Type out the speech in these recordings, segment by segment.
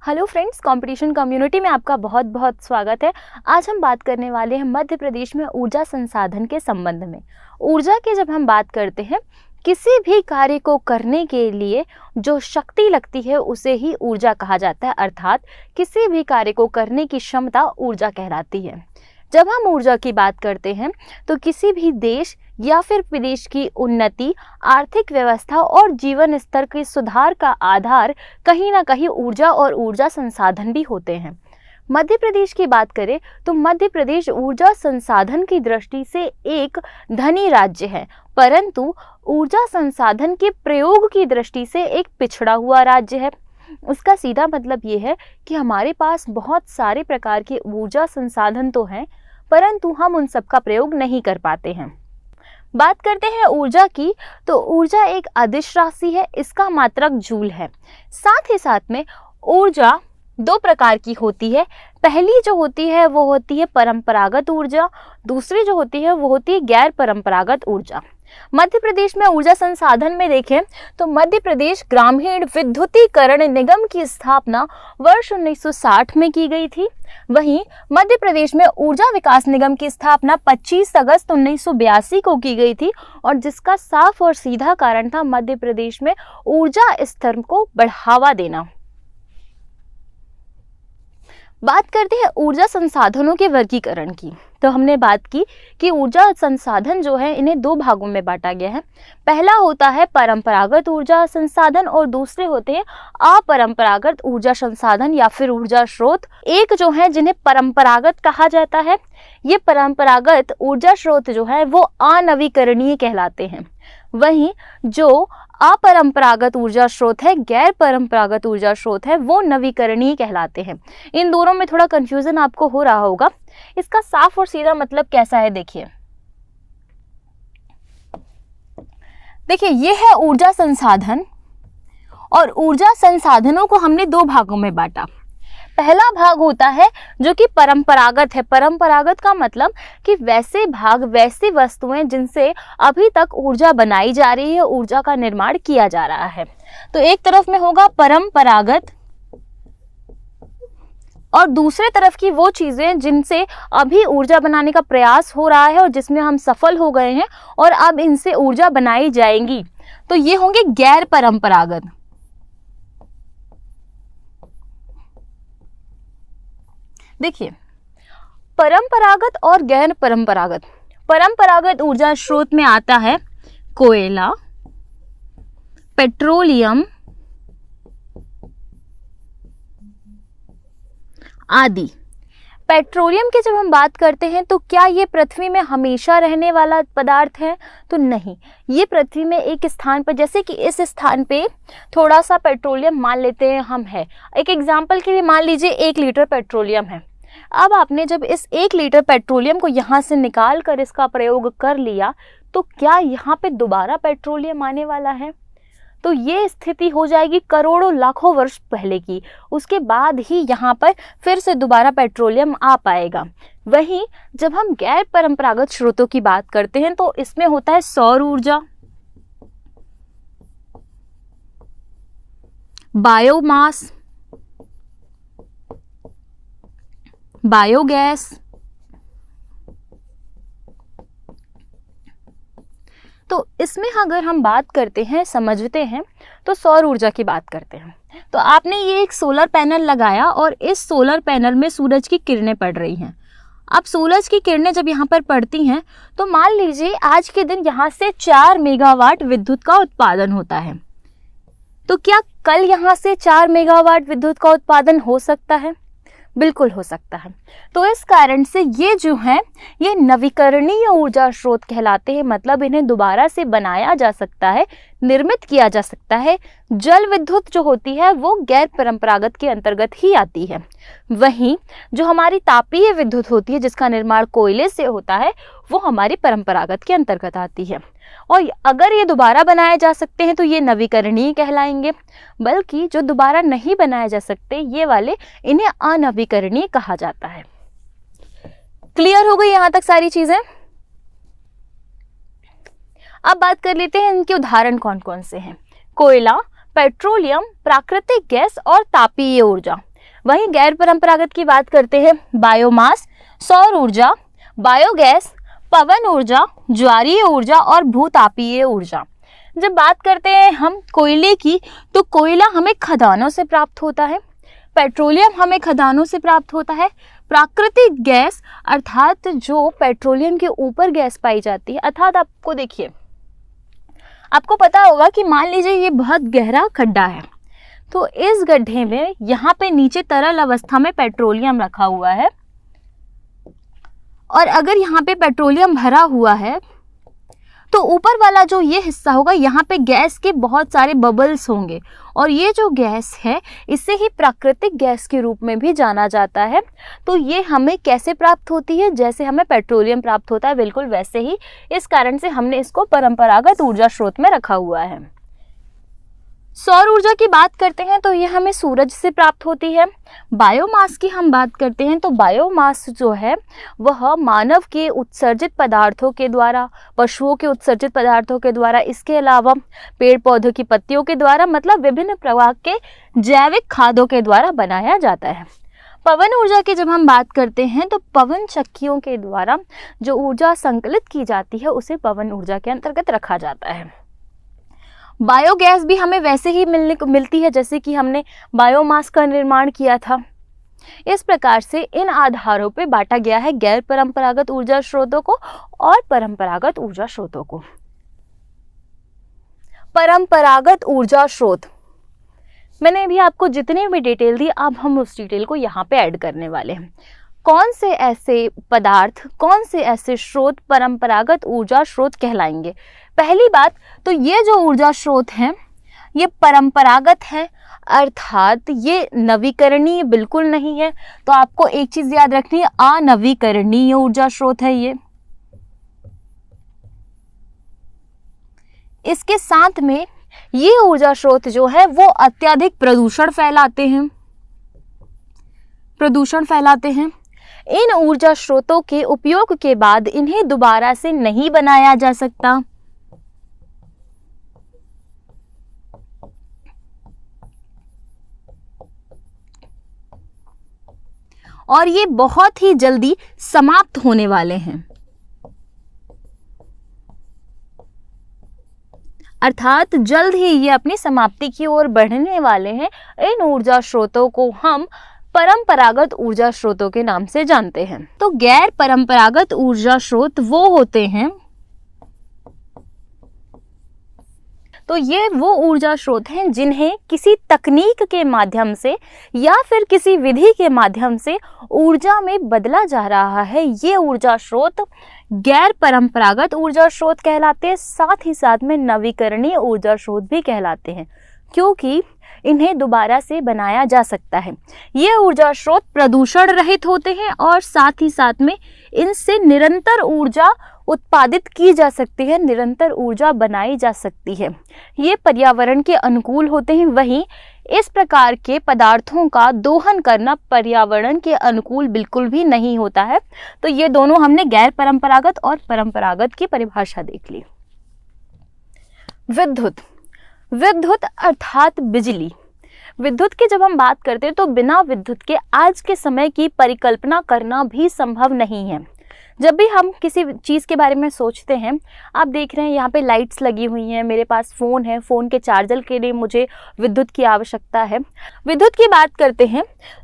Hello friends, competition community में आपका बहुत बहुत स्वागत है। आज हम बात करने वाले हैं मध्य प्रदेश में ऊर्जा संसाधन के संबंध में। ऊर्जा की जब हम बात करते हैं, किसी भी कार्य को करने के लिए जो शक्ति लगती है उसे ही ऊर्जा कहा जाता है, अर्थात किसी भी कार्य को करने की क्षमता ऊर्जा कहलाती है। जब हम ऊर्जा की बात करते हैं तो किसी भी देश या फिर प्रदेश की उन्नति, आर्थिक व्यवस्था और जीवन स्तर के सुधार का आधार कहीं ना कहीं ऊर्जा और ऊर्जा संसाधन भी होते हैं। मध्य प्रदेश की बात करें तो मध्य प्रदेश ऊर्जा संसाधन की दृष्टि से एक धनी राज्य है, परंतु ऊर्जा संसाधन के प्रयोग की दृष्टि से एक पिछड़ा हुआ राज्य है। उसका सीधा मतलब ये है कि हमारे पास बहुत सारे प्रकार के ऊर्जा संसाधन तो हैं, परंतु हम उन सब का प्रयोग नहीं कर पाते हैं। बात करते हैं ऊर्जा की, तो ऊर्जा एक अदिश राशि है, इसका मात्रक जूल है। साथ ही साथ में ऊर्जा दो प्रकार की होती है। पहली जो होती है वो होती है परंपरागत ऊर्जा, दूसरी जो होती है वो होती है गैर परंपरागत ऊर्जा। मध्य प्रदेश में ऊर्जा संसाधन में देखें तो मध्य प्रदेश ग्रामीण विद्युतीकरण निगम की स्थापना वर्ष 1960 में की गई थी। वहीं मध्य प्रदेश में ऊर्जा विकास निगम की स्थापना 25 अगस्त 1982 को की गई थी, और जिसका साफ और सीधा कारण था मध्य प्रदेश में ऊर्जा स्तर को बढ़ावा देना। बात करते हैं ऊर्जा संसाधनों के वर्गीकरण की, तो हमने बात की कि ऊर्जा संसाधन जो है इन्हें दो भागों में बांटा गया है। पहला होता है परंपरागत ऊर्जा संसाधन और दूसरे होते हैं अपरंपरागत ऊर्जा संसाधन या फिर ऊर्जा स्रोत। एक जो है जिन्हें परंपरागत कहा जाता है, ये परंपरागत ऊर्जा स्रोत जो है वो अनवीकरणीय कहलाते हैं। वहीं जो अपरंपरागत ऊर्जा स्रोत है, गैर परंपरागत ऊर्जा स्रोत है, वो नवीकरणीय कहलाते हैं। इन दोनों में थोड़ा कंफ्यूजन आपको हो रहा होगा। इसका साफ और सीधा मतलब कैसा है, देखिए ये है ऊर्जा संसाधन, और ऊर्जा संसाधनों को हमने दो भागों में बांटा। पहला भाग होता है जो कि परंपरागत है। परंपरागत का मतलब कि वैसे भाग, वैसी वस्तुएं जिनसे अभी तक ऊर्जा बनाई जा रही है, ऊर्जा का निर्माण किया जा रहा है। तो एक तरफ में होगा परंपरागत और दूसरे तरफ की वो चीजें जिनसे अभी ऊर्जा बनाने का प्रयास हो रहा है और जिसमें हम सफल हो गए हैं और अब इनसे ऊर्जा बनाई जाएंगी, तो ये होंगे गैर परंपरागत। देखिए, परंपरागत और गैर परंपरागत। परंपरागत ऊर्जा स्रोत में आता है कोयला, पेट्रोलियम आदि। पेट्रोलियम की जब हम बात करते हैं तो क्या ये पृथ्वी में हमेशा रहने वाला पदार्थ है? तो नहीं, ये पृथ्वी में एक स्थान पर, जैसे कि इस स्थान पे थोड़ा सा पेट्रोलियम मान लेते हैं हम है। एक एग्जांपल के लिए मान लीजिए 1 लीटर पेट्रोलियम है। अब आपने जब इस 1 लीटर पेट्रोलियम को यहाँ से निकाल कर इसका प्रयोग कर लिया, तो क्या यहाँ पे दोबारा पेट्रोलियम आने वाला है? तो ये स्थिति हो जाएगी करोड़ों लाखों वर्ष पहले की। उसके बाद ही यहाँ पर फिर से दोबारा पेट्रोलियम आ पाएगा। वहीं जब हम गैर परंपरागत स्रोतों की बात करते हैं तो इसमें होता है सौर ऊर्जा, बायोमास, बायोगैस। तो इसमें अगर हम बात करते हैं, समझते हैं, तो सौर ऊर्जा की बात करते हैं। तो आपने ये एक सोलर पैनल लगाया और इस सोलर पैनल में सूरज की किरणें पड़ रही हैं। अब सूरज की किरणें जब यहाँ पर पड़ती हैं तो मान लीजिए आज के दिन यहाँ से 4 मेगावाट विद्युत का उत्पादन होता है। तो क्या कल यहाँ से 4 मेगावाट विद्युत का उत्पादन हो सकता है? बिल्कुल हो सकता है। तो इस कारण से ये जो है ये नवीकरणीय ऊर्जा स्रोत कहलाते हैं, मतलब इन्हें दोबारा से बनाया जा सकता है, निर्मित किया जा सकता है। जल विद्युत जो होती है वो गैर परंपरागत के अंतर्गत ही आती है। वहीं जो हमारी तापीय विद्युत होती है जिसका निर्माण कोयले से होता है वो हमारी परंपरागत के अंतर्गत आती है। और अगर ये दोबारा बनाए जा सकते हैं तो ये नवीकरणीय कहलाएंगे, बल्कि जो दोबारा नहीं बनाए जा सकते ये वाले, इन्हें अनवीकरणीय कहा जाता है। क्लियर हो गई यहाँ तक सारी चीजें? अब बात कर लेते हैं इनके उदाहरण कौन कौन से हैं। कोयला, पेट्रोलियम, प्राकृतिक गैस और तापीय ऊर्जा। वहीं गैर परंपरागत की बात करते हैं, बायोमास, सौर ऊर्जा, बायोगैस, पवन ऊर्जा, ज्वारीय ऊर्जा और भूतापीय ऊर्जा। जब बात करते हैं हम कोयले की, तो कोयला हमें खदानों से प्राप्त होता है, पेट्रोलियम हमें खदानों से प्राप्त होता है। प्राकृतिक गैस अर्थात जो पेट्रोलियम के ऊपर गैस पाई जाती है, अर्थात आपको देखिए, आपको पता होगा कि मान लीजिए ये बहुत गहरा खड्डा है, तो इस गड्ढे में यहाँ पे नीचे तरल अवस्था में पेट्रोलियम रखा हुआ है, और अगर यहाँ पे पेट्रोलियम भरा हुआ है तो ऊपर वाला जो ये हिस्सा होगा, यहाँ पे गैस के बहुत सारे बबल्स होंगे, और ये जो गैस है इसे ही प्राकृतिक गैस के रूप में भी जाना जाता है। तो ये हमें कैसे प्राप्त होती है? जैसे हमें पेट्रोलियम प्राप्त होता है, बिल्कुल वैसे ही। इस कारण से हमने इसको परंपरागत ऊर्जा स्रोत में रखा हुआ है। सौर ऊर्जा की बात करते हैं तो यह हमें सूरज से प्राप्त होती है। बायोमास की हम बात करते हैं तो बायोमास जो है वह मानव के उत्सर्जित पदार्थों के द्वारा, पशुओं के उत्सर्जित पदार्थों के द्वारा, इसके अलावा पेड़ पौधों की पत्तियों के द्वारा, मतलब विभिन्न प्रकार के जैविक खादों के द्वारा बनाया जाता है। पवन ऊर्जा की जब हम बात करते हैं तो पवन चक्कियों के द्वारा जो ऊर्जा संकलित की जाती है उसे पवन ऊर्जा के अंतर्गत रखा जाता है। बायोगैस भी हमें वैसे ही मिलती है जैसे कि हमने बायोमास का निर्माण किया था। इस प्रकार से इन आधारों पे बांटा गया है गैर परंपरागत ऊर्जा स्रोतों को और परंपरागत ऊर्जा स्रोतों को। परंपरागत ऊर्जा स्रोत, मैंने भी आपको जितनी भी डिटेल दी, अब हम उस डिटेल को यहाँ पे ऐड करने वाले हैं। कौन से ऐसे पदार्थ, कौन से ऐसे स्रोत परंपरागत ऊर्जा स्रोत कहलाएंगे? पहली बात तो ये जो ऊर्जा स्रोत हैं ये परंपरागत है, अर्थात ये नवीकरणीय बिल्कुल नहीं है। तो आपको एक चीज याद रखनी है, अनवीकरणीय ऊर्जा स्रोत है ये। इसके साथ में ये ऊर्जा स्रोत जो है वो अत्यधिक प्रदूषण फैलाते हैं। इन ऊर्जा स्रोतों के उपयोग के बाद इन्हें दोबारा से नहीं बनाया जा सकता। और ये बहुत ही जल्दी समाप्त होने वाले हैं, अर्थात जल्द ही ये अपनी समाप्ति की ओर बढ़ने वाले हैं। इन ऊर्जा स्रोतों को हम परंपरागत ऊर्जा स्रोतों के नाम से जानते हैं। तो गैर परंपरागत ऊर्जा स्रोत वो होते हैं, तो ये वो ऊर्जा स्रोत हैं जिन्हें किसी तकनीक के माध्यम से या फिर किसी विधि के माध्यम से ऊर्जा में बदला जा रहा है। ये ऊर्जा स्रोत गैर परंपरागत ऊर्जा स्रोत कहलाते हैं, साथ ही साथ में नवीकरणीय ऊर्जा स्रोत भी कहलाते हैं, क्योंकि इन्हें दोबारा से बनाया जा सकता है। ये ऊर्जा स्रोत प्रदूषण रहित होते हैं और साथ ही साथ में इनसे निरंतर ऊर्जा उत्पादित की जा सकती है, निरंतर ऊर्जा बनाई जा सकती है। ये पर्यावरण के अनुकूल होते हैं। वहीं इस प्रकार के पदार्थों का दोहन करना पर्यावरण के अनुकूल बिल्कुल भी नहीं होता है। तो ये दोनों हमने गैर परंपरागत और परंपरागत की परिभाषा देख ली। विद्युत अर्थात बिजली। विद्युत की जब हम बात करते हैं तो बिना विद्युत के आज के समय की परिकल्पना करना भी संभव नहीं है। जब भी हम किसी चीज़ के बारे में सोचते हैं, आप देख रहे हैं यहाँ पे लाइट्स लगी हुई हैं, मेरे पास फ़ोन है, फ़ोन के चार्जर के लिए मुझे विद्युत की आवश्यकता है। विद्युत की बात करते हैं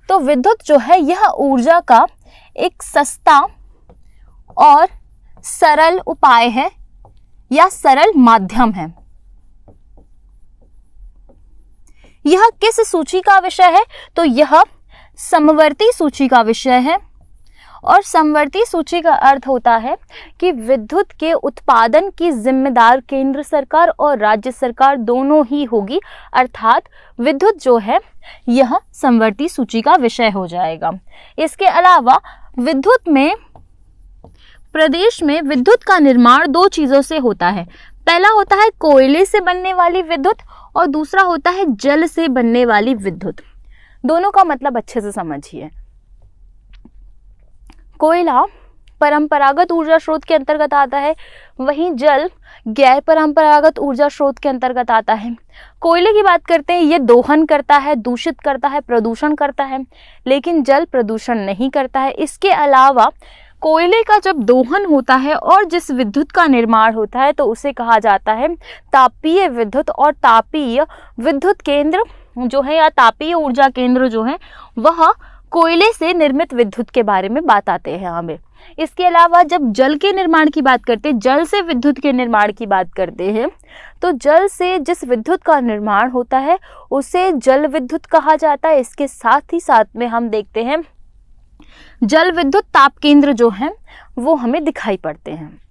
तो विद्युत जो है यह ऊर्जा का एक सस्ता और सरल उपाय है या सरल माध्यम है। यह किस सूची का विषय है? तो यह समवर्ती सूची का विषय है। और समवर्ती सूची का अर्थ होता है कि विद्युत के उत्पादन की जिम्मेदार केंद्र सरकार और राज्य सरकार दोनों ही होगी, अर्थात विद्युत जो है यह समवर्ती सूची का विषय हो जाएगा। इसके अलावा विद्युत में, प्रदेश में विद्युत का निर्माण दो चीज़ों से होता है। पहला होता है कोयले से बनने वाली विद्युत और दूसरा होता है जल से बनने वाली विद्युत। दोनों का मतलब अच्छे से समझिए। कोयला परंपरागत ऊर्जा स्रोत के अंतर्गत आता है, वहीं जल गैर परंपरागत ऊर्जा स्रोत के अंतर्गत आता है। कोयले की बात करते हैं, ये दोहन करता है, दूषित करता है, प्रदूषण करता है, लेकिन जल प्रदूषण नहीं करता है। इसके अलावा कोयले का जब दोहन होता है और जिस विद्युत का निर्माण होता है तो उसे कहा जाता है तापीय विद्युत। और तापीय विद्युत केंद्र जो है या तापीय ऊर्जा केंद्र जो है वह कोयले से निर्मित विद्युत के बारे में बात आते हैं हमें। इसके अलावा जब जल के निर्माण की बात करते हैं, जल से विद्युत के निर्माण की बात करते हैं, तो जल से जिस विद्युत का निर्माण होता है उसे जल विद्युत कहा जाता है। इसके साथ ही साथ में हम देखते हैं जल विद्युत ताप केंद्र जो हैं वो हमें दिखाई पड़ते हैं।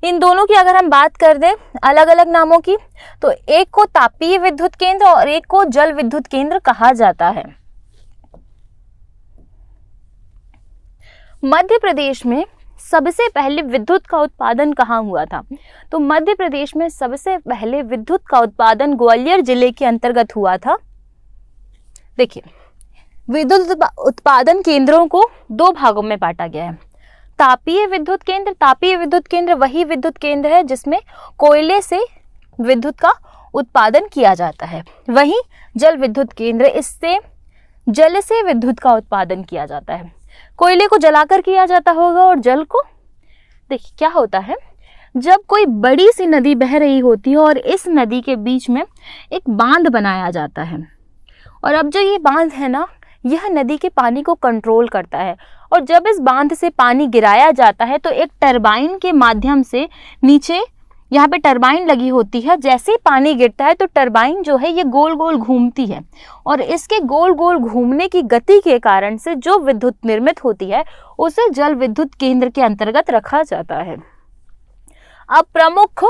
इन दोनों की अगर हम बात कर दें अलग अलग नामों की, तो एक को तापीय विद्युत केंद्र और एक को जल विद्युत केंद्र कहा जाता है। मध्य प्रदेश में सबसे पहले विद्युत का उत्पादन कहाँ हुआ था? तो मध्य प्रदेश में सबसे पहले विद्युत का उत्पादन ग्वालियर जिले के अंतर्गत हुआ था। देखिए, विद्युत उत्पादन केंद्रों को दो भागों में बांटा गया है। तापीय विद्युत केंद्र, तापीय विद्युत केंद्र वही विद्युत केंद्र है जिसमें कोयले से विद्युत का उत्पादन किया जाता है। वहीं जल विद्युत केंद्र, इससे जल से विद्युत का उत्पादन किया जाता है। कोयले को जलाकर किया जाता होगा और जल को, देखिए क्या होता है, जब कोई बड़ी सी नदी बह रही होती है और इस नदी के बीच में एक बांध बनाया जाता है, और अब जो ये बांध है ना, यह नदी के पानी को कंट्रोल करता है। और जब इस बांध से पानी गिराया जाता है तो एक टरबाइन के माध्यम से नीचे यहाँ पे टरबाइन लगी होती है। जैसे ही पानी गिरता है तो टरबाइन जो है ये गोल गोल घूमती है, और इसके गोल गोल घूमने की गति के कारण से जो विद्युत निर्मित होती है उसे जल विद्युत केंद्र के अंतर्गत रखा जाता है। अब प्रमुख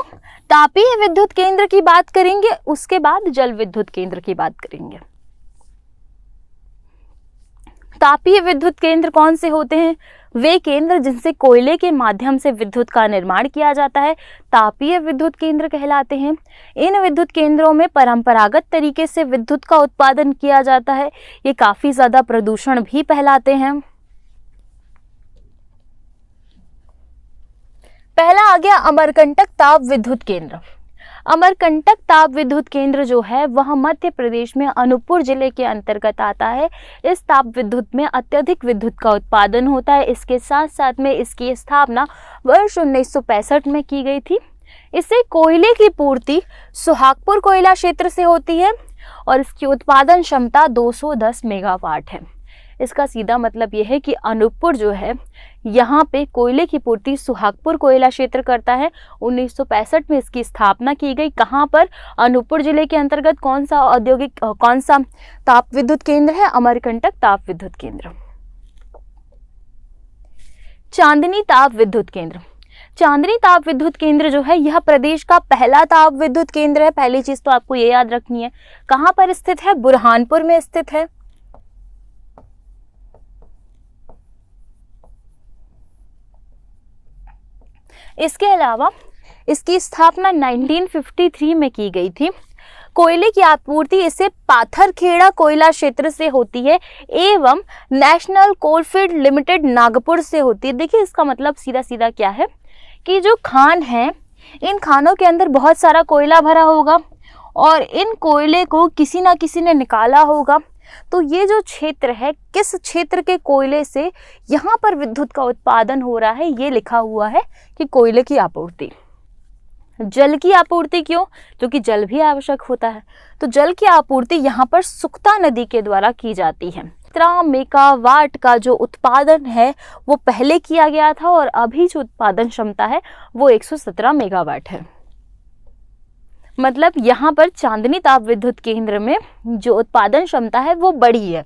तापीय विद्युत केंद्र की बात करेंगे, उसके बाद जल विद्युत केंद्र की बात करेंगे। तापीय विद्युत केंद्र कौन से होते हैं? वे केंद्र जिनसे कोयले के माध्यम से विद्युत का निर्माण किया जाता है तापीय विद्युत केंद्र कहलाते हैं। इन विद्युत केंद्रों में परंपरागत तरीके से विद्युत का उत्पादन किया जाता है। ये काफी ज्यादा प्रदूषण भी फैलाते हैं। पहला आ गया अमरकंटक ताप विद्युत केंद्र। अमरकंटक ताप विद्युत केंद्र जो है वह मध्य प्रदेश में अनूपपुर जिले के अंतर्गत आता है। इस ताप विद्युत में अत्यधिक विद्युत का उत्पादन होता है। इसके साथ साथ में इसकी स्थापना वर्ष 1965 में की गई थी। इसे कोयले की पूर्ति सुहागपुर कोयला क्षेत्र से होती है और इसकी उत्पादन क्षमता 210 मेगावाट है। इसका सीधा मतलब यह है कि अनूपपुर जो है यहाँ पे कोयले की पूर्ति सुहागपुर कोयला क्षेत्र करता है। 1965 में इसकी स्थापना की गई। कहाँ पर? अनूपपुर जिले के अंतर्गत। कौन सा ताप विद्युत केंद्र है? अमरकंटक ताप विद्युत केंद्र। चांदनी ताप विद्युत केंद्र। चांदनी ताप विद्युत केंद्र जो है यह प्रदेश का पहला ताप विद्युत केंद्र है। पहली चीज तो आपको ये याद रखनी है। कहाँ पर स्थित है? बुरहानपुर में स्थित है। इसके अलावा इसकी स्थापना 1953 में की गई थी। कोयले की आपूर्ति इसे पाथरखेड़ा कोयला क्षेत्र से होती है एवं नेशनल कोलफील्ड लिमिटेड नागपुर से होती है। देखिए इसका मतलब सीधा सीधा क्या है कि जो खान है, इन खानों के अंदर बहुत सारा कोयला भरा होगा और इन कोयले को किसी ना किसी ने निकाला होगा। तो ये जो क्षेत्र है, किस क्षेत्र के कोयले से यहाँ पर विद्युत का उत्पादन हो रहा है, ये लिखा हुआ है कि कोयले की आपूर्ति। जल की आपूर्ति क्यों? क्योंकि जल भी आवश्यक होता है। तो जल की आपूर्ति यहाँ पर सुक्ता नदी के द्वारा की जाती है। 17 मेगावाट का जो उत्पादन है वो पहले किया गया था और अभी जो उत्पादन क्षमता है वो 117 मेगावाट है। मतलब यहाँ पर चांदनी ताप विद्युत केंद्र में जो उत्पादन क्षमता है वो बड़ी है।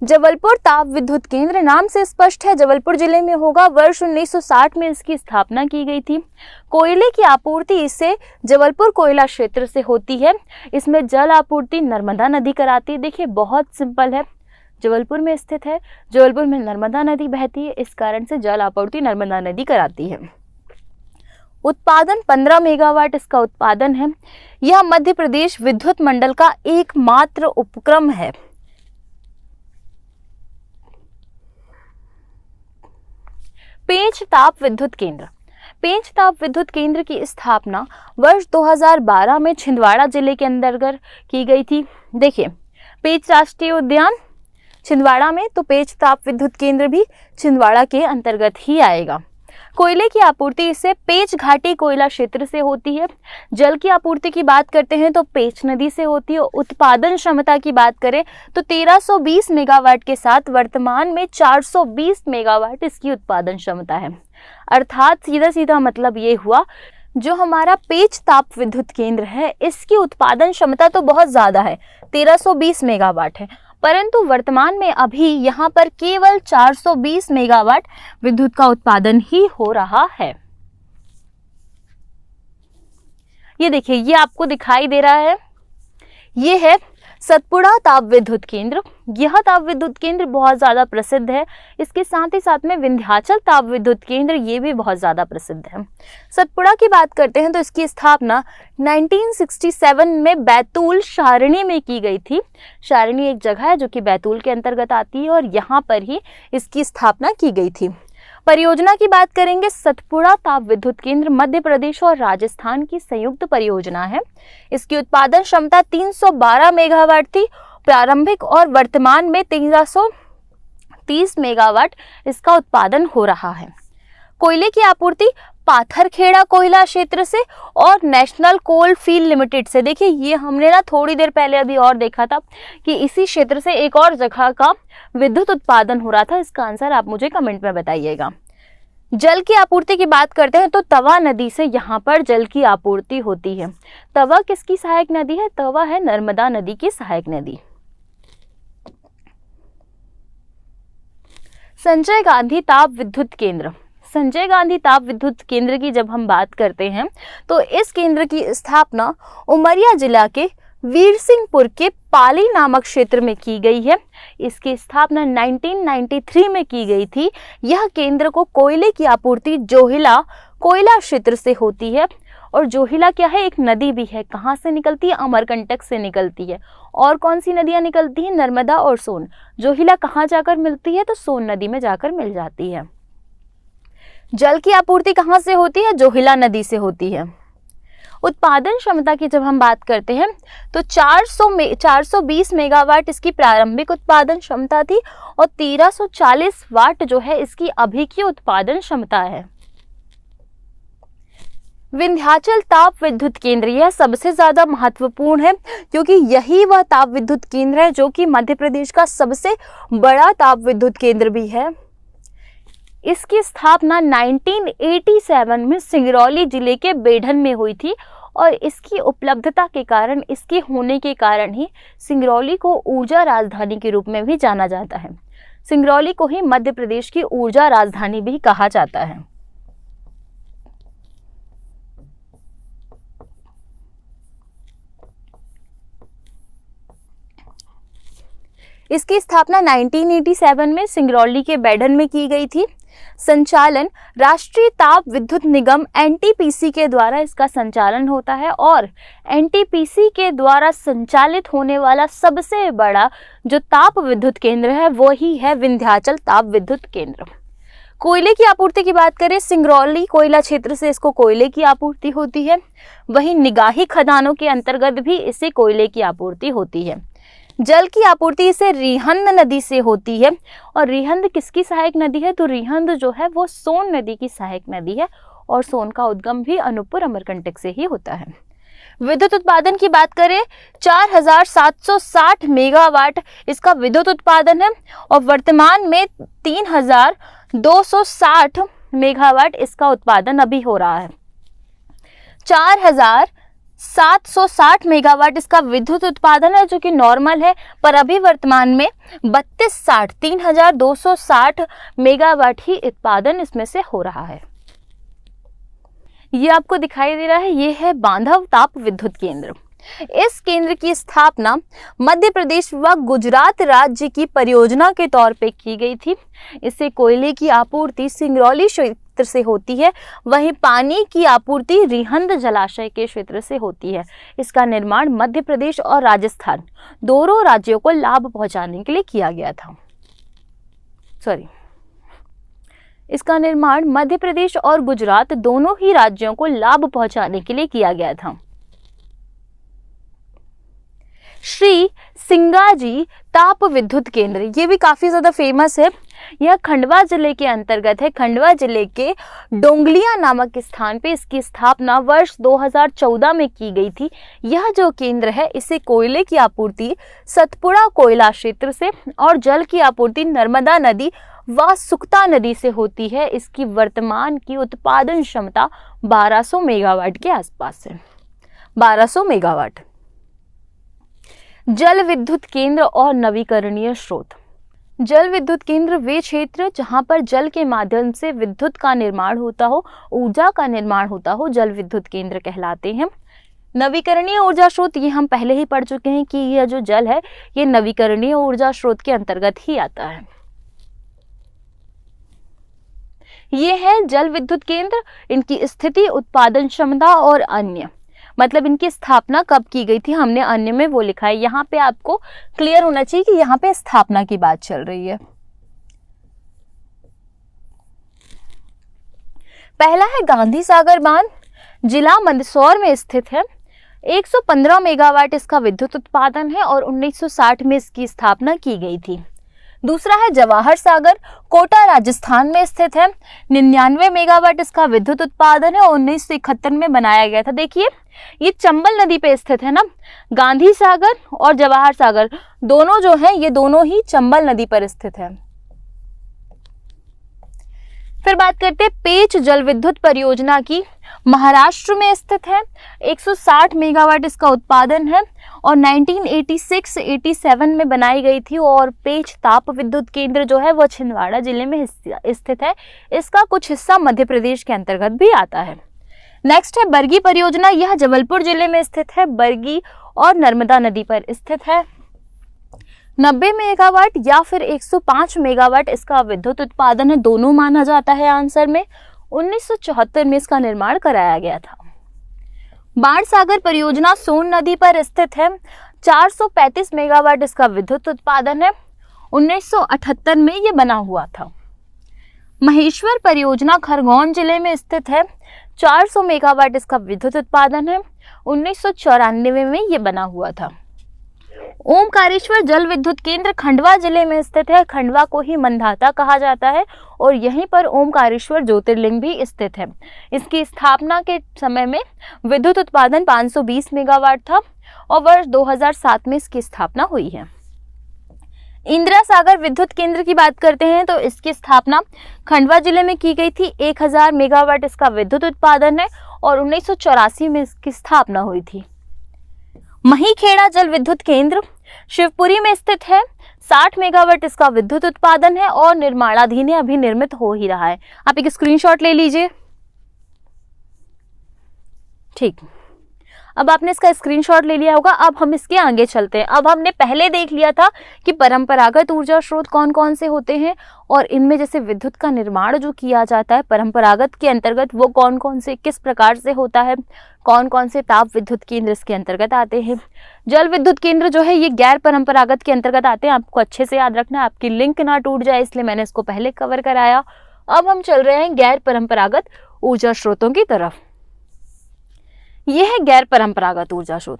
जबलपुर ताप विद्युत केंद्र नाम से स्पष्ट है, जबलपुर जिले में होगा। वर्ष 1960 में इसकी स्थापना की गई थी। कोयले की आपूर्ति इसे जबलपुर कोयला क्षेत्र से होती है। इसमें जल आपूर्ति नर्मदा नदी कराती है। देखिए बहुत सिंपल है, जबलपुर में स्थित है, जबलपुर में नर्मदा नदी बहती है, इस कारण से जल आपूर्ति नर्मदा नदी कराती है। उत्पादन 15 मेगावाट इसका उत्पादन है। यह मध्य प्रदेश विद्युत मंडल का एकमात्र उपक्रम है। पेंच ताप विद्युत केंद्र। पेंच ताप विद्युत केंद्र की स्थापना वर्ष 2012 में छिंदवाड़ा जिले के अंतर्गत की गई थी। देखिए, पेंच राष्ट्रीय उद्यान छिंदवाड़ा में, तो पेंच ताप विद्युत केंद्र भी छिंदवाड़ा के अंतर्गत ही आएगा। कोयले की आपूर्ति इसे पेंच घाटी कोयला क्षेत्र से होती है। जल की आपूर्ति की बात करते हैं तो पेंच नदी से होती है। उत्पादन क्षमता की बात करें तो 1320 मेगावाट के साथ वर्तमान में 420 मेगावाट इसकी उत्पादन क्षमता है। अर्थात सीधा सीधा मतलब ये हुआ, जो हमारा पेंच ताप विद्युत केंद्र है इसकी उत्पादन क्षमता तो बहुत ज़्यादा है, 1320 मेगावाट है, परंतु वर्तमान में अभी यहाँ पर केवल 420 मेगावाट विद्युत का उत्पादन ही हो रहा है। ये देखिए, ये आपको दिखाई दे रहा है, ये है सतपुड़ा ताप विद्युत केंद्र। यह ताप विद्युत केंद्र बहुत ज़्यादा प्रसिद्ध है। इसके साथ ही साथ में विंध्याचल ताप विद्युत केंद्र, ये भी बहुत ज़्यादा प्रसिद्ध है। सतपुड़ा की बात करते हैं तो इसकी स्थापना 1967 में बैतूल शारणी में की गई थी। शारणी एक जगह है जो कि बैतूल के अंतर्गत आती है और यहाँ पर ही इसकी स्थापना की गई थी। परियोजना की बात करेंगे, सतपुड़ा ताप विद्युत केंद्र मध्य प्रदेश और राजस्थान की संयुक्त परियोजना है। इसकी उत्पादन क्षमता 312 मेगावाट थी प्रारंभिक और वर्तमान में 1330 मेगावाट इसका उत्पादन हो रहा है। कोयले की आपूर्ति पाथरखेड़ा कोयला क्षेत्र से और नेशनल कोल फील्ड लिमिटेड से। देखिए, ये हमने ना थोड़ी देर पहले अभी और देखा था कि इसी क्षेत्र से एक और जगह का विद्युत उत्पादन हो रहा था। इसका आंसर आप मुझे कमेंट में बताइएगा। जल की आपूर्ति की बात करते हैं तो तवा नदी से यहाँ पर जल की आपूर्ति होती है। तवा किसकी सहायक नदी है? तवा है नर्मदा नदी की सहायक नदी। संजय गांधी ताप विद्युत केंद्र। संजय गांधी ताप विद्युत केंद्र की जब हम बात करते हैं तो इस केंद्र की स्थापना उमरिया जिला के वीरसिंहपुर के पाली नामक क्षेत्र में की गई है। इसकी स्थापना 1993 में की गई थी। यह केंद्र को कोयले की आपूर्ति जोहिला कोयला क्षेत्र से होती है। और जोहिला क्या है? एक नदी भी है। कहाँ से निकलती है? अमरकंटक से निकलती है। और कौन सी नदियाँ निकलती हैं? नर्मदा और सोन। जोहिला कहाँ जाकर मिलती है? तो सोन नदी में जाकर मिल जाती है। जल की आपूर्ति कहाँ से होती है? जोहिला नदी से होती है। उत्पादन क्षमता की जब हम बात करते हैं तो 420 मेगावाट इसकी प्रारंभिक उत्पादन क्षमता थी और 1340 वाट जो है इसकी अभी की उत्पादन क्षमता है। विंध्याचल ताप विद्युत केंद्र, यह सबसे ज्यादा महत्वपूर्ण है क्योंकि यही वह ताप विद्युत केंद्र है जो कि मध्य प्रदेश का सबसे बड़ा ताप विद्युत केंद्र भी है। इसकी स्थापना 1987 में सिंगरौली जिले के बेढन में हुई थी और इसकी उपलब्धता के कारण, इसके होने के कारण ही सिंगरौली को ऊर्जा राजधानी के रूप में भी जाना जाता है। सिंगरौली को ही मध्य प्रदेश की ऊर्जा राजधानी भी कहा जाता है। इसकी स्थापना 1987 में सिंगरौली के बेढन में की गई थी। संचालन राष्ट्रीय ताप विद्युत निगम एनटीपीसी के द्वारा इसका संचालन होता है और एनटीपीसी के द्वारा संचालित होने वाला सबसे बड़ा जो ताप विद्युत केंद्र है वो ही है विंध्याचल ताप विद्युत केंद्र। कोयले की आपूर्ति की बात करें, सिंगरौली कोयला क्षेत्र से इसको कोयले की आपूर्ति होती है। वहीं निगाही खदानों के अंतर्गत भी इसे कोयले की आपूर्ति होती है। जल की आपूर्ति इसे रिहंद नदी से होती है और रिहंद किसकी सहायक नदी है? तो रिहंद जो है वो सोन नदी की सहायक नदी है और सोन का उद्गम भी अनूपपुर अमरकंटक से ही होता है। विद्युत उत्पादन की बात करें, 4760 मेगावाट इसका विद्युत उत्पादन है और वर्तमान में 3260 मेगावाट इसका उत्पादन अभी हो रहा है। 4760 मेगावाट इसका विद्युत उत्पादन है जो कि नॉर्मल है, पर अभी वर्तमान में 3260 मेगावाट ही उत्पादन इसमें से हो रहा है। ये आपको दिखाई दे रहा है, ये है बांधव ताप विद्युत केंद्र। इस केंद्र की स्थापना मध्य प्रदेश व गुजरात राज्य की परियोजना के तौर पे की गई थी। इससे कोयले की आपूर्ति सिंगरौली क्षेत्र से होती है, वहीं पानी की आपूर्ति रिहंद जलाशय के क्षेत्र से होती है। इसका निर्माण मध्य प्रदेश और राजस्थान दोनों राज्यों को लाभ पहुंचाने के लिए किया गया था। इसका निर्माण मध्य प्रदेश और गुजरात दोनों ही राज्यों को लाभ पहुंचाने के लिए किया गया था। श्री सिंगाजी ताप विद्युत केंद्र, ये भी काफी ज्यादा फेमस है। यह खंडवा जिले के अंतर्गत है। खंडवा जिले के डोंगलिया नामक स्थान पे इसकी स्थापना वर्ष 2014 में की गई थी। यह जो केंद्र है, इसे कोयले की आपूर्ति सतपुड़ा कोयला क्षेत्र से और जल की आपूर्ति नर्मदा नदी व सुक्ता नदी से होती है। इसकी वर्तमान की उत्पादन क्षमता 1200 मेगावाट के आसपास है। 1200 मेगावाट। जल विद्युत केंद्र और नवीकरणीय स्रोत। जल विद्युत केंद्र वे क्षेत्र जहां पर जल के माध्यम से विद्युत का निर्माण होता हो, ऊर्जा का निर्माण होता हो, जल विद्युत केंद्र कहलाते हैं। नवीकरणीय ऊर्जा स्रोत, ये हम पहले ही पढ़ चुके हैं कि यह जो जल है ये नवीकरणीय ऊर्जा स्रोत के अंतर्गत ही आता है। ये है जल विद्युत केंद्र, इनकी स्थिति, उत्पादन क्षमता और अन्य, मतलब इनकी स्थापना कब की गई थी, हमने अन्य में वो लिखा है। यहाँ पे आपको क्लियर होना चाहिए कि यहाँ पे स्थापना की बात चल रही है। पहला है गांधी सागर बांध, जिला मंदसौर में स्थित है। 115 मेगावाट इसका विद्युत उत्पादन है और 1960 में इसकी स्थापना की गई थी। दूसरा है जवाहर सागर, कोटा राजस्थान में स्थित है। 99 मेगावाट इसका विद्युत उत्पादन है और 1971 में बनाया गया था। देखिए ये चंबल नदी पे स्थित है ना, गांधी सागर और जवाहर सागर दोनों जो है ये दोनों ही चंबल नदी पर स्थित है। फिर बात करते हैं पेच जल विद्युत परियोजना की, महाराष्ट्र में स्थित है। 160 मेगावाट इसका उत्पादन है और 1986-87 में बनाई गई थी। और पेच ताप विद्युत केंद्र जो है वो छिंदवाड़ा जिले में स्थित है। इसका कुछ हिस्सा मध्य प्रदेश के अंतर्गत भी आता है। नेक्स्ट है बरगी परियोजना, यह जबलपुर जिले में स्थित है। बरगी और नर्मदा नदी पर स्थित है। 90 मेगावाट या फिर 105 मेगावाट इसका विद्युत उत्पादन है, दोनों माना जाता है आंसर में। 1974 में इसका निर्माण कराया गया था। बाण सागर परियोजना सोन नदी पर स्थित है। 435 मेगावाट इसका विद्युत उत्पादन है। 1978 में ये बना हुआ था। महेश्वर परियोजना खरगोन जिले में स्थित है। 400 मेगावाट इसका विद्युत उत्पादन है। 1994 में ये बना हुआ था। ओमकारेश्वर जल विद्युत केंद्र खंडवा जिले में स्थित है। खंडवा को ही मंधाता कहा जाता है और यहीं पर ओमकारेश्वर ज्योतिर्लिंग भी स्थित है। इसकी स्थापना के समय में विद्युत उत्पादन 520 मेगावाट था और वर्ष 2007 में इसकी स्थापना हुई है। इंदिरा सागर विद्युत केंद्र की बात करते हैं तो इसकी स्थापना खंडवा जिले में की गई थी। 1000 मेगावाट इसका विद्युत उत्पादन है और 1984 में इसकी स्थापना हुई थी। महीखेड़ा जल विद्युत केंद्र शिवपुरी में स्थित है। 60 मेगावाट इसका विद्युत उत्पादन है और निर्माणाधीन है, अभी निर्मित हो ही रहा है। आप एक स्क्रीनशॉट ले लीजिए। ठीक, अब आपने इसका स्क्रीनशॉट ले लिया होगा। अब हम इसके आगे चलते हैं। अब हमने पहले देख लिया था कि परंपरागत ऊर्जा स्रोत कौन कौन से होते हैं और इनमें जैसे विद्युत का निर्माण जो किया जाता है परंपरागत के अंतर्गत वो कौन कौन से किस प्रकार से होता है, कौन कौन से ताप विद्युत केंद्र इसके अंतर्गत आते हैं। जल विद्युत केंद्र जो है ये गैर परंपरागत के अंतर्गत आते हैं। आपको अच्छे से याद रखना है, आपकी लिंक ना टूट जाए, इसलिए मैंने इसको पहले कवर कराया। अब हम चल रहे हैं गैर परंपरागत ऊर्जा स्रोतों की तरफ। यह है गैर परंपरागत ऊर्जा स्रोत।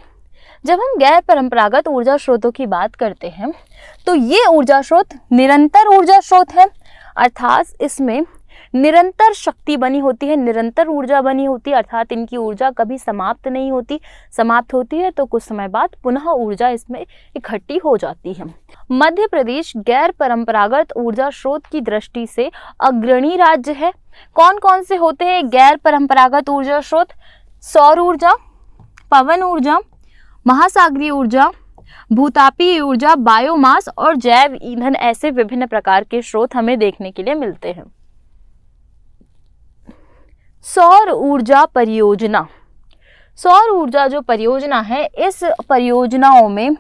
जब हम गैर परंपरागत ऊर्जा स्रोतों की बात करते हैं तो ये ऊर्जा स्रोत निरंतर ऊर्जा स्रोत है, अर्थात इसमें निरंतर शक्ति बनी होती है, निरंतर ऊर्जा बनी होती है, अर्थात इनकी ऊर्जा कभी समाप्त नहीं होती। समाप्त होती है तो कुछ समय बाद पुनः ऊर्जा इसमें इकट्ठी हो जाती है। मध्य प्रदेश गैर परंपरागत ऊर्जा स्रोत की दृष्टि से अग्रणी राज्य है। कौन कौन से होते हैं गैर परंपरागत ऊर्जा स्रोत? सौर ऊर्जा, पवन ऊर्जा, महासागरीय ऊर्जा, भूतापीय ऊर्जा, बायोमास और जैव ईंधन, ऐसे विभिन्न प्रकार के स्रोत हमें देखने के लिए मिलते हैं। सौर ऊर्जा परियोजना, सौर ऊर्जा जो परियोजना है, इस परियोजनाओं में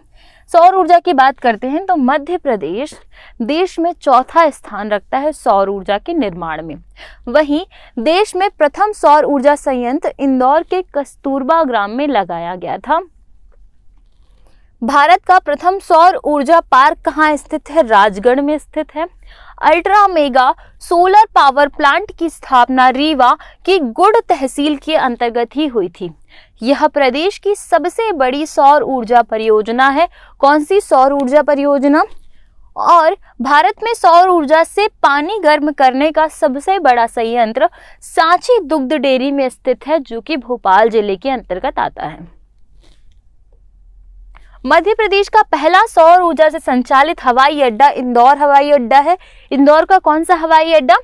सौर ऊर्जा की बात करते हैं तो मध्य प्रदेश देश में चौथा स्थान रखता है सौर ऊर्जा के निर्माण में। वहीं देश में प्रथम सौर ऊर्जा संयंत्र इंदौर के कस्तूरबा ग्राम में लगाया गया था। भारत का प्रथम सौर ऊर्जा पार्क कहाँ स्थित है? राजगढ़ में स्थित है। Ultra mega solar power plant की स्थापना रीवा की गुड़ तहसील के अंतर्गत ही हुई थी। यह प्रदेश की सबसे बड़ी सौर ऊर्जा परियोजना है। कौन सी सौर ऊर्जा परियोजना? और भारत में सौर ऊर्जा से पानी गर्म करने का सबसे बड़ा संयंत्र सांची दुग्ध डेयरी में स्थित है, जो कि भोपाल जिले के अंतर्गत आता है। मध्य प्रदेश का पहला सौर ऊर्जा से संचालित हवाई अड्डा इंदौर हवाई अड्डा है। इंदौर का कौन सा हवाई अड्डा?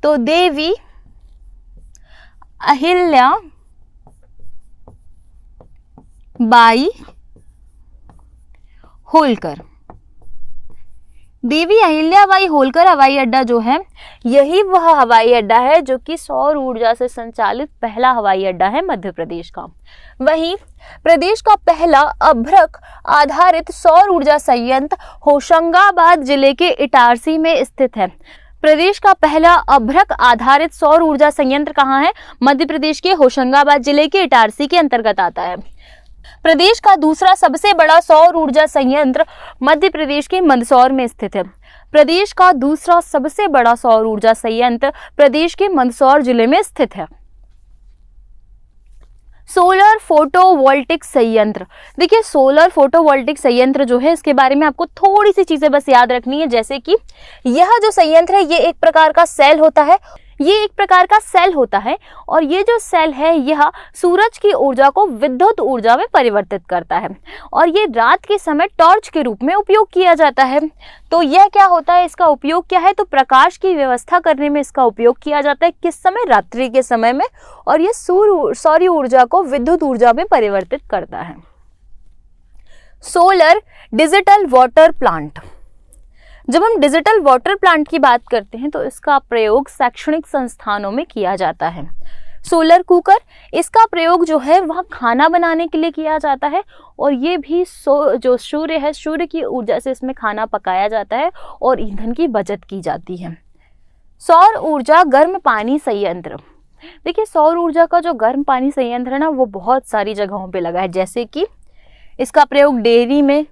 तो देवी अहिल्या बाई होलकर, देवी अहिल्याबाई होलकर हवाई अड्डा जो है, यही वह हवाई अड्डा है जो कि सौर ऊर्जा से संचालित पहला हवाई अड्डा है मध्य प्रदेश का। वहीं प्रदेश का पहला अभ्रक आधारित सौर ऊर्जा संयंत्र होशंगाबाद जिले के इटारसी में स्थित है। प्रदेश का पहला अभ्रक आधारित सौर ऊर्जा संयंत्र कहाँ है? मध्य प्रदेश के होशंगाबाद जिले के इटारसी के अंतर्गत आता है। प्रदेश का दूसरा सबसे बड़ा सौर ऊर्जा संयंत्र मध्य प्रदेश के मंदसौर में स्थित है। प्रदेश का दूसरा सबसे बड़ा सौर ऊर्जा संयंत्र प्रदेश के मंदसौर जिले में स्थित है। सोलर फोटोवोल्टिक संयंत्र, देखिए सोलर फोटोवोल्टिक संयंत्र जो है, इसके बारे में आपको थोड़ी सी चीजें बस याद रखनी है। जैसे कि यह जो संयंत्र है, ये एक प्रकार का सेल होता है, और ये जो सेल है यह सूरज की ऊर्जा को विद्युत ऊर्जा में परिवर्तित करता है, और ये रात के समय टॉर्च के रूप में उपयोग किया जाता है। तो यह क्या होता है, इसका उपयोग क्या है? तो प्रकाश की व्यवस्था करने में इसका उपयोग किया जाता है। किस समय? रात्रि के समय में, और ये सौर ऊर्जा को विद्युत ऊर्जा में परिवर्तित करता है। सोलर डिजिटल वाटर प्लांट, जब हम डिजिटल वाटर प्लांट की बात करते हैं तो इसका प्रयोग शैक्षणिक संस्थानों में किया जाता है। सोलर कुकर, इसका प्रयोग जो है वह खाना बनाने के लिए किया जाता है, और ये भी जो सूर्य है, सूर्य की ऊर्जा से इसमें खाना पकाया जाता है और ईंधन की बचत की जाती है। सौर ऊर्जा गर्म पानी संयंत्र, देखिए सौर ऊर्जा का जो गर्म पानी संयंत्र है ना, वो बहुत सारी जगहों पे लगा है। जैसे कि इसका प्रयोग डेयरी में,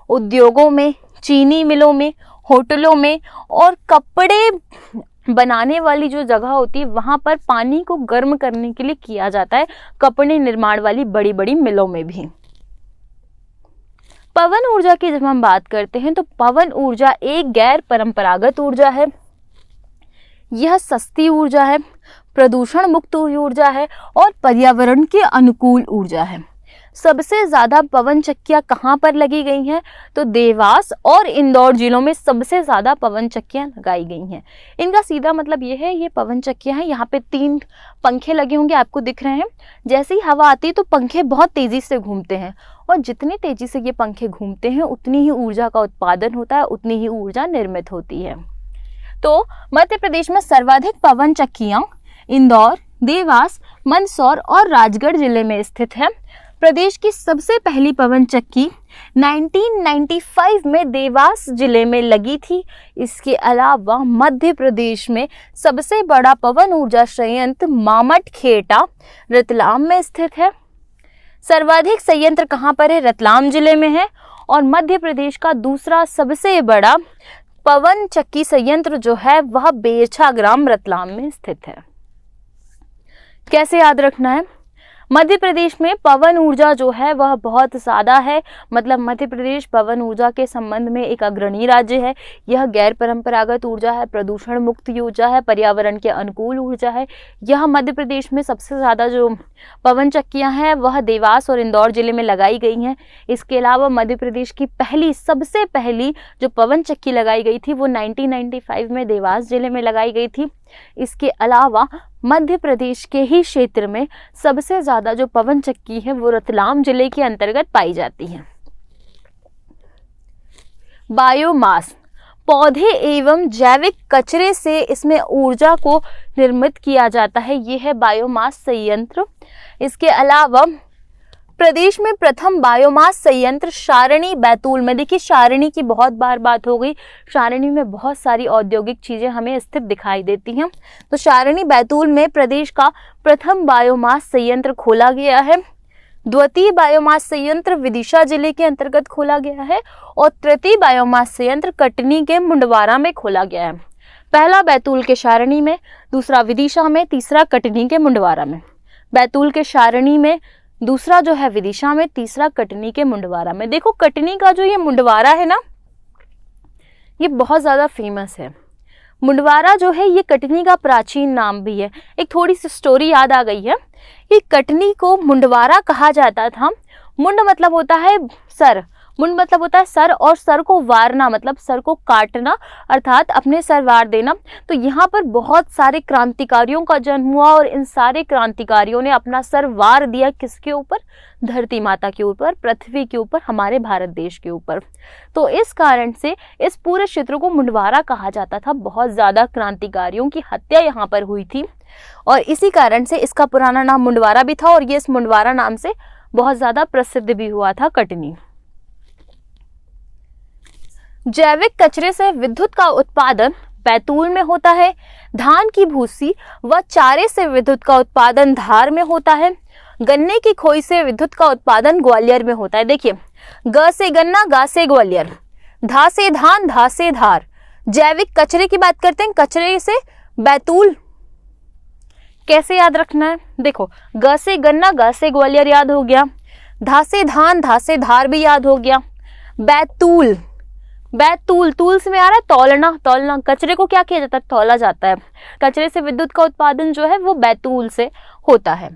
उद्योगों में, चीनी मिलों में, होटलों में, और कपड़े बनाने वाली जो जगह होती है वहां पर पानी को गर्म करने के लिए किया जाता है, कपड़े निर्माण वाली बड़ी बड़ी मिलों में भी। पवन ऊर्जा की जब हम बात करते हैं तो पवन ऊर्जा एक गैर परंपरागत ऊर्जा है। यह सस्ती ऊर्जा है, प्रदूषण मुक्त ऊर्जा है और पर्यावरण के अनुकूल ऊर्जा है। सबसे ज्यादा पवन चक्कियां कहाँ पर लगी गई हैं? तो देवास और इंदौर जिलों में सबसे ज्यादा पवन चक्कियां लगाई गई हैं। इनका सीधा मतलब ये है, ये पवन चक्कियां हैं, यहाँ पे 3 पंखे लगे होंगे, आपको दिख रहे हैं। जैसे ही हवा आती है तो पंखे बहुत तेजी से घूमते हैं, और जितनी तेजी से ये पंखे घूमते हैं उतनी ही ऊर्जा का उत्पादन होता है, उतनी ही ऊर्जा निर्मित होती है। तो मध्य प्रदेश में सर्वाधिक पवन चक्कियां इंदौर, देवास, मंदसौर और राजगढ़ जिले में स्थित है। प्रदेश की सबसे पहली पवन चक्की 1995 में देवास जिले में लगी थी। इसके अलावा मध्य प्रदेश में सबसे बड़ा पवन ऊर्जा संयंत्र मामटखेड़ा रतलाम में स्थित है। सर्वाधिक संयंत्र कहाँ पर है? रतलाम जिले में है। और मध्य प्रदेश का दूसरा सबसे बड़ा पवन चक्की संयंत्र जो है वह बेरछा ग्राम रतलाम में स्थित है। कैसे याद रखना है? मध्य प्रदेश में पवन ऊर्जा जो है वह बहुत ज़्यादा है, मतलब मध्य प्रदेश पवन ऊर्जा के संबंध में एक अग्रणी राज्य है। यह गैर परंपरागत ऊर्जा है, प्रदूषण मुक्त ऊर्जा है, पर्यावरण के अनुकूल ऊर्जा है। यह मध्य प्रदेश में सबसे ज़्यादा जो पवन चक्कियां हैं वह देवास और इंदौर जिले में लगाई गई हैं। इसके अलावा मध्य प्रदेश की सबसे पहली जो पवन चक्की लगाई गई थी वो 1995 में देवास जिले में लगाई गई थी। इसके अलावा मध्य प्रदेश के ही क्षेत्र में सबसे ज्यादा जो पवन चक्की है वो रतलाम जिले के अंतर्गत पाई जाती है। बायोमास, पौधे एवं जैविक कचरे से इसमें ऊर्जा को निर्मित किया जाता है, ये है बायोमास संयंत्र। इसके अलावा प्रदेश में प्रथम बायोमास संयंत्र सारणी बैतूल में, देखिए सारणी की बहुत बार बात हो गई, सारणी में बहुत सारी औद्योगिक चीजें हमें स्थित दिखाई देती हैं। तो सारणी बैतूल में प्रदेश का प्रथम बायोमास संयंत्र खोला गया है। द्वितीय बायोमास संयंत्र विदिशा जिले के अंतर्गत खोला गया है, और तृतीय बायोमास संयंत्र कटनी के मुंडवारा में खोला गया है। पहला बैतूल के शारणी में, दूसरा विदिशा में, तीसरा कटनी के मुंडवारा में। बैतूल के शारणी में, दूसरा जो है विदिशा में, तीसरा कटनी के मुंडवारा में। देखो कटनी का जो ये मुंडवारा है ना, ये बहुत ज़्यादा फेमस है। मुंडवारा जो है ये कटनी का प्राचीन नाम भी है। एक थोड़ी सी स्टोरी याद आ गई है कि कटनी को मुंडवारा कहा जाता था। मुंड मतलब होता है सर, मुंड मतलब होता है सर, और सर को वारना मतलब सर को काटना, अर्थात अपने सर वार देना। तो यहाँ पर बहुत सारे क्रांतिकारियों का जन्म हुआ और इन सारे क्रांतिकारियों ने अपना सर वार दिया किसके ऊपर? धरती माता के ऊपर, पृथ्वी के ऊपर, हमारे भारत देश के ऊपर। तो इस कारण से इस पूरे क्षेत्र को मुंडवारा कहा जाता था। बहुत ज़्यादा क्रांतिकारियों की हत्या यहाँ पर हुई थी और इसी कारण से इसका पुराना नाम मुंडवारा भी था और ये इस मुंडवारा नाम से बहुत ज़्यादा प्रसिद्ध भी हुआ था कटनी। जैविक कचरे से विद्युत का उत्पादन बैतूल में होता है। धान की भूसी व चारे से विद्युत का उत्पादन धार में होता है। गन्ने की खोई से विद्युत का उत्पादन ग्वालियर में होता है। देखिए, ग से गन्ना, गा से ग्वालियर, धा से धान, धा से धार। जैविक कचरे की बात करते हैं, कचरे से बैतूल। कैसे याद रखना है? देखो, ग से गन्ना, गा से ग्वालियर याद हो गया, धा से धान, धा से धार भी याद हो गया। बैतूल, बैतूल तूल से में आ रहा है तौलना, तौलना। कचरे को क्या किया जाता है? तौला जाता है। कचरे से विद्युत का उत्पादन जो है वो बैतूल से होता है।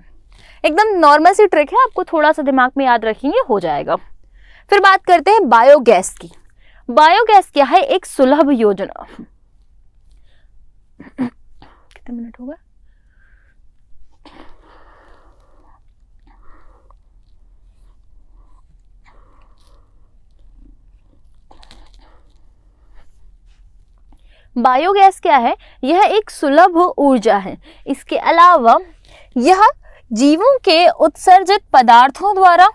एकदम नॉर्मल सी ट्रिक है, आपको थोड़ा सा दिमाग में याद रखेंगे हो जाएगा। फिर बात करते हैं बायोगैस की। बायोगैस क्या है? एक सुलभ योजना। कितने मिनट हो गए? बायोगैस क्या है? यह एक सुलभ ऊर्जा है। इसके अलावा यह जीवों के उत्सर्जित पदार्थों द्वारा,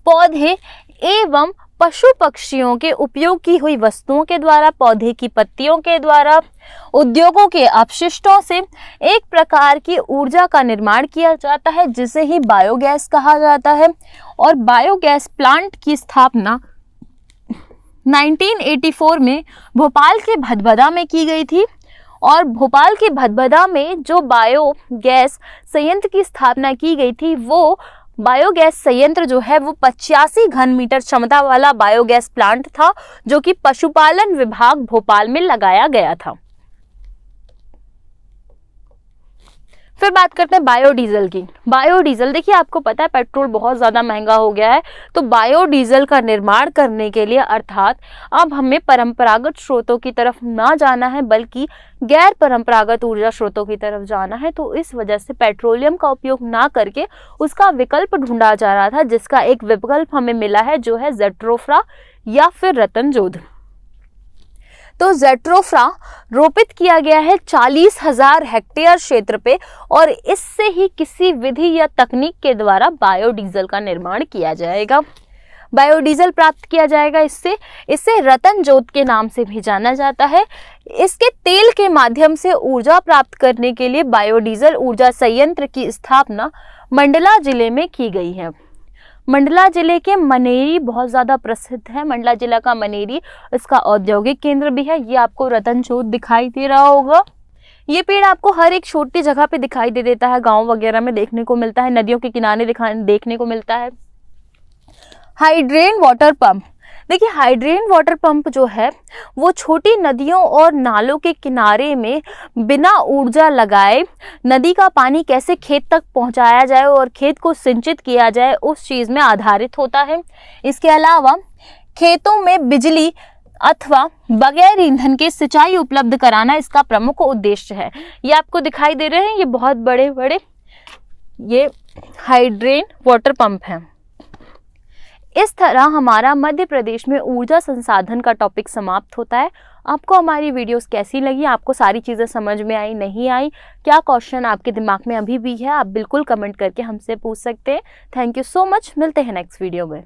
पौधे एवं पशु पक्षियों के उपयोग की हुई वस्तुओं के द्वारा, पौधे की पत्तियों के द्वारा, उद्योगों के अपशिष्टों से एक प्रकार की ऊर्जा का निर्माण किया जाता है जिसे ही बायोगैस कहा जाता है। और बायोगैस प्लांट की स्थापना 1984 में भोपाल के भदभदा में की गई थी। और भोपाल के भदभदा में जो बायोगैस संयंत्र की स्थापना की गई थी, वो बायोगैस संयंत्र जो है वो 85 घन मीटर क्षमता वाला बायोगैस प्लांट था जो कि पशुपालन विभाग भोपाल में लगाया गया था। फिर बात करते हैं बायोडीजल की। बायोडीजल, देखिए आपको पता है पेट्रोल बहुत ज़्यादा महंगा हो गया है, तो बायोडीजल का निर्माण करने के लिए अर्थात अब हमें परंपरागत स्रोतों की तरफ ना जाना है बल्कि गैर परंपरागत ऊर्जा स्रोतों की तरफ जाना है। तो इस वजह से पेट्रोलियम का उपयोग ना करके उसका विकल्प ढूंढा जा रहा था, जिसका एक विकल्प हमें मिला है जो है ज़ेट्रोफा या फिर रतनजोध। तो ज़ेट्रोफा रोपित किया गया है 40,000 हेक्टेयर क्षेत्र पे और इससे ही किसी विधि या तकनीक के द्वारा बायोडीजल का निर्माण किया जाएगा। बायोडीजल प्राप्त किया जाएगा इसे रतनजोध के नाम से भी जाना जाता है। इसके तेल के माध्यम से ऊर्जा प्राप्त करने के लिए बायोडीजल ऊर्जा संयंत्र की स्थापना मंडला जिले में की गई है। मंडला जिले के मनेरी बहुत ज़्यादा प्रसिद्ध है। मंडला जिला का मनेरी इसका औद्योगिक केंद्र भी है। ये आपको रतनजोध दिखाई दे रहा होगा। ये पेड़ आपको हर एक छोटी जगह पे दिखाई दे देता है, गांव वगैरह में देखने को मिलता है, नदियों के किनारे देखने को मिलता है। हाइड्रेन वाटर पंप, देखिए हाइड्रेन वाटर पंप जो है वो छोटी नदियों और नालों के किनारे में बिना ऊर्जा लगाए नदी का पानी कैसे खेत तक पहुंचाया जाए और खेत को सिंचित किया जाए उस चीज़ में आधारित होता है। इसके अलावा खेतों में बिजली अथवा बगैर ईंधन के सिंचाई उपलब्ध कराना इसका प्रमुख उद्देश्य है। ये आपको दिखाई दे रहे हैं, ये बहुत बड़े बड़े ये हाइड्रेन वाटर पंप हैं। इस तरह हमारा मध्य प्रदेश में ऊर्जा संसाधन का टॉपिक समाप्त होता है। आपको हमारी वीडियोस कैसी लगी? आपको सारी चीज़ें समझ में आई, नहीं आई? क्या क्वेश्चन आपके दिमाग में अभी भी है? आप बिल्कुल कमेंट करके हमसे पूछ सकते हैं। Thank you so much. मिलते हैं नेक्स्ट वीडियो में।